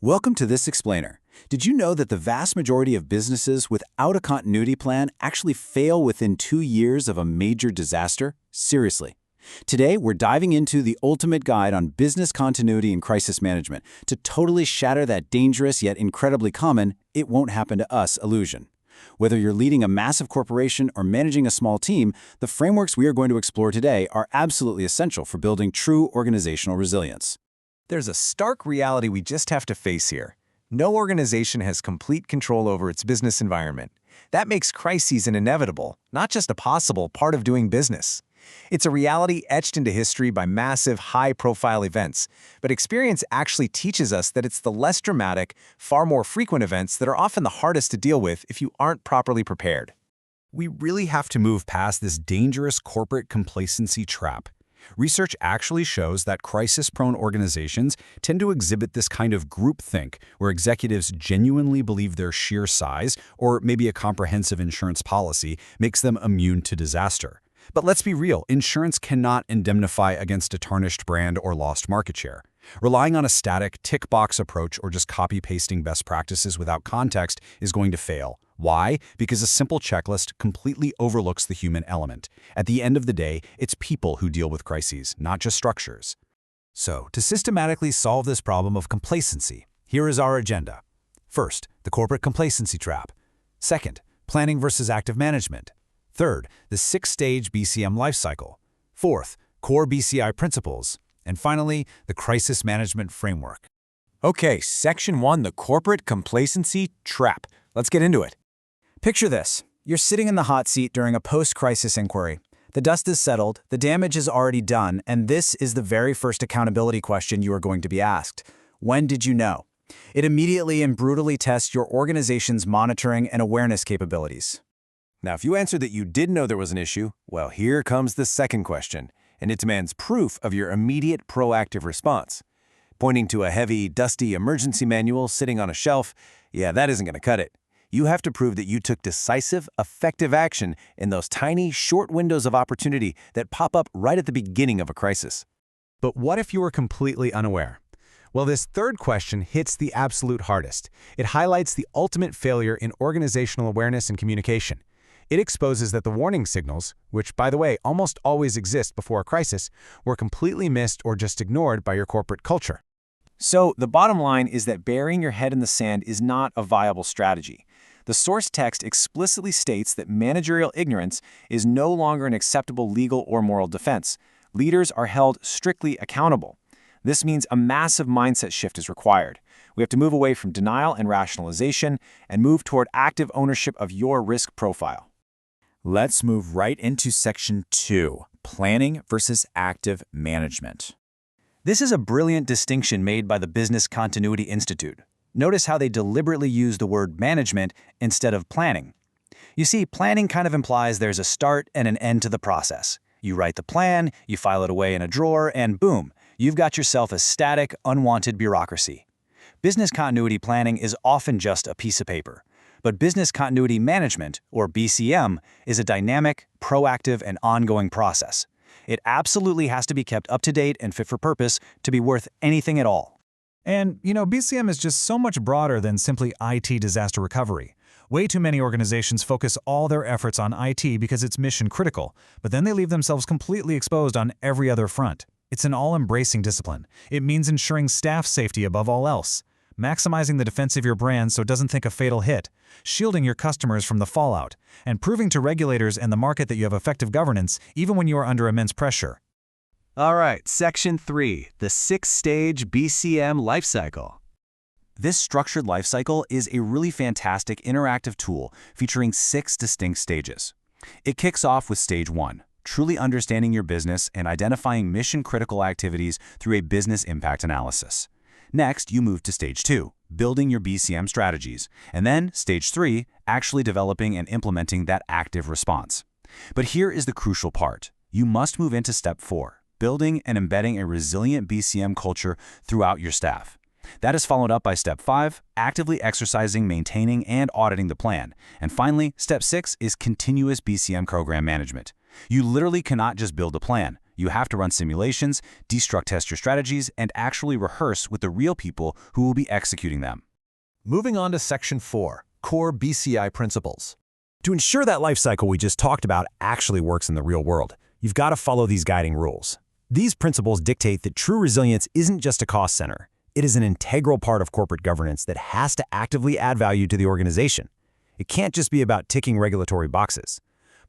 Welcome to this explainer. Did you know that the vast majority of businesses without a continuity plan actually fail within 2 years of a major disaster? Seriously. Today, we're diving into the ultimate guide on business continuity and crisis management to totally shatter that dangerous yet incredibly common "it won't happen to us" illusion. Whether you're leading a massive corporation or managing a small team, the frameworks we are going to explore today are absolutely essential for building true organizational resilience. There's a stark reality we just have to face here. No organization has complete control over its business environment. That makes crises an inevitable, not just a possible, part of doing business. It's a reality etched into history by massive, high-profile events, but experience actually teaches us that it's the less dramatic, far more frequent events that are often the hardest to deal with if you aren't properly prepared. We really have to move past this dangerous corporate complacency trap. Research actually shows that crisis-prone organizations tend to exhibit this kind of groupthink, where executives genuinely believe their sheer size, or maybe a comprehensive insurance policy, makes them immune to disaster. But let's be real, insurance cannot indemnify against a tarnished brand or lost market share. Relying on a static, tick-box approach or just copy-pasting best practices without context is going to fail. Why? Because a simple checklist completely overlooks the human element. At the end of the day, it's people who deal with crises, not just structures. So, to systematically solve this problem of complacency, here is our agenda. First, the corporate complacency trap. Second, planning versus active management. Third, the 6-stage BCM life cycle. Fourth, core BCI principles. And finally, the crisis management framework. Okay, Section 1, the corporate complacency trap. Let's get into it. Picture this. You're sitting in the hot seat during a post-crisis inquiry. The dust is settled, the damage is already done, and this is the very first accountability question you are going to be asked. When did you know? It immediately and brutally tests your organization's monitoring and awareness capabilities. Now, if you answered that you did know there was an issue, well, here comes the second question, and it demands proof of your immediate proactive response. Pointing to a heavy, dusty emergency manual sitting on a shelf, yeah, that isn't going to cut it. You have to prove that you took decisive, effective action in those tiny, short windows of opportunity that pop up right at the beginning of a crisis. But what if you were completely unaware? Well, this third question hits the absolute hardest. It highlights the ultimate failure in organizational awareness and communication. It exposes that the warning signals, which, by the way, almost always exist before a crisis, were completely missed or just ignored by your corporate culture. So, the bottom line is that burying your head in the sand is not a viable strategy. The source text explicitly states that managerial ignorance is no longer an acceptable legal or moral defense. Leaders are held strictly accountable. This means a massive mindset shift is required. We have to move away from denial and rationalization and move toward active ownership of your risk profile. Let's move right into Section 2, planning versus active management. This is a brilliant distinction made by the Business Continuity Institute. Notice how they deliberately use the word management instead of planning. You see, planning kind of implies there's a start and an end to the process. You write the plan, you file it away in a drawer, and boom, you've got yourself a static, unwanted bureaucracy. Business continuity planning is often just a piece of paper. But business continuity management, or BCM, is a dynamic, proactive, and ongoing process. It absolutely has to be kept up to date and fit for purpose to be worth anything at all. And, BCM is just so much broader than simply IT disaster recovery. Way too many organizations focus all their efforts on IT because it's mission critical, but then they leave themselves completely exposed on every other front. It's an all-embracing discipline. It means ensuring staff safety above all else, maximizing the defense of your brand so it doesn't take a fatal hit, shielding your customers from the fallout, and proving to regulators and the market that you have effective governance even when you are under immense pressure. All right, Section 3, the 6-stage BCM life cycle. This structured life cycle is a really fantastic interactive tool featuring 6 distinct stages. It kicks off with Stage 1, truly understanding your business and identifying mission-critical activities through a business impact analysis. Next, you move to Stage 2, building your BCM strategies, and then Stage 3, actually developing and implementing that active response. But here is the crucial part. You must move into Step 4. Building and embedding a resilient BCM culture throughout your staff. That is followed up by Step 5, actively exercising, maintaining, and auditing the plan. And finally, Step 6 is continuous BCM program management. You literally cannot just build a plan. You have to run simulations, destruct test your strategies, and actually rehearse with the real people who will be executing them. Moving on to Section 4, Core BCI Principles. To ensure that life cycle we just talked about actually works in the real world, you've got to follow these guiding rules. These principles dictate that true resilience isn't just a cost center. It is an integral part of corporate governance that has to actively add value to the organization. It can't just be about ticking regulatory boxes.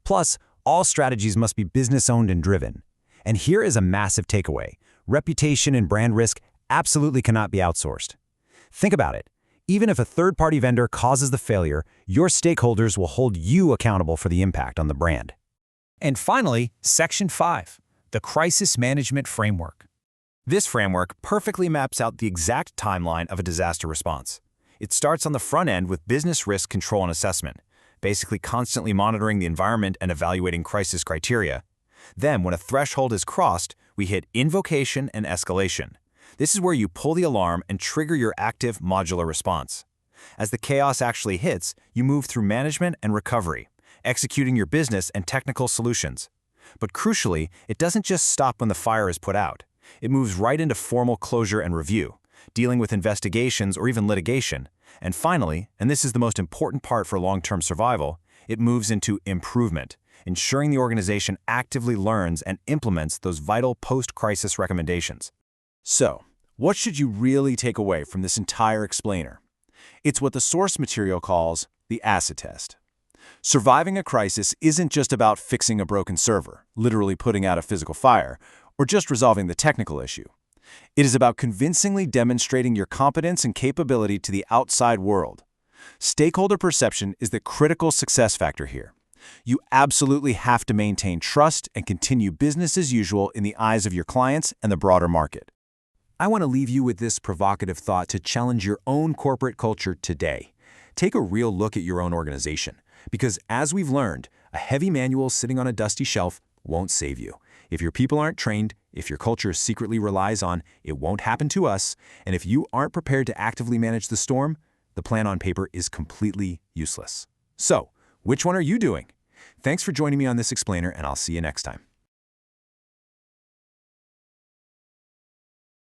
Plus, all strategies must be business-owned and driven. And here is a massive takeaway. Reputation and brand risk absolutely cannot be outsourced. Think about it. Even if a third-party vendor causes the failure, your stakeholders will hold you accountable for the impact on the brand. And finally, Section 5, the Crisis Management Framework. This framework perfectly maps out the exact timeline of a disaster response. It starts on the front end with business risk control and assessment, basically constantly monitoring the environment and evaluating crisis criteria. Then, when a threshold is crossed, we hit invocation and escalation. This is where you pull the alarm and trigger your active modular response. As the chaos actually hits, you move through management and recovery, executing your business and technical solutions. But crucially, it doesn't just stop when the fire is put out. It moves right into formal closure and review, dealing with investigations or even litigation. And finally, and this is the most important part for long-term survival, it moves into improvement, ensuring the organization actively learns and implements those vital post-crisis recommendations. So, what should you really take away from this entire explainer? It's what the source material calls the acid test. Surviving a crisis isn't just about fixing a broken server, literally putting out a physical fire, or just resolving the technical issue. It is about convincingly demonstrating your competence and capability to the outside world. Stakeholder perception is the critical success factor here. You absolutely have to maintain trust and continue business as usual in the eyes of your clients and the broader market. I want to leave you with this provocative thought to challenge your own corporate culture today. Take a real look at your own organization, because as we've learned, a heavy manual sitting on a dusty shelf won't save you. If your people aren't trained, if your culture secretly relies on "it won't happen to us," and if you aren't prepared to actively manage the storm, the plan on paper is completely useless. So, which one are you doing? Thanks for joining me on this explainer, and I'll see you next time.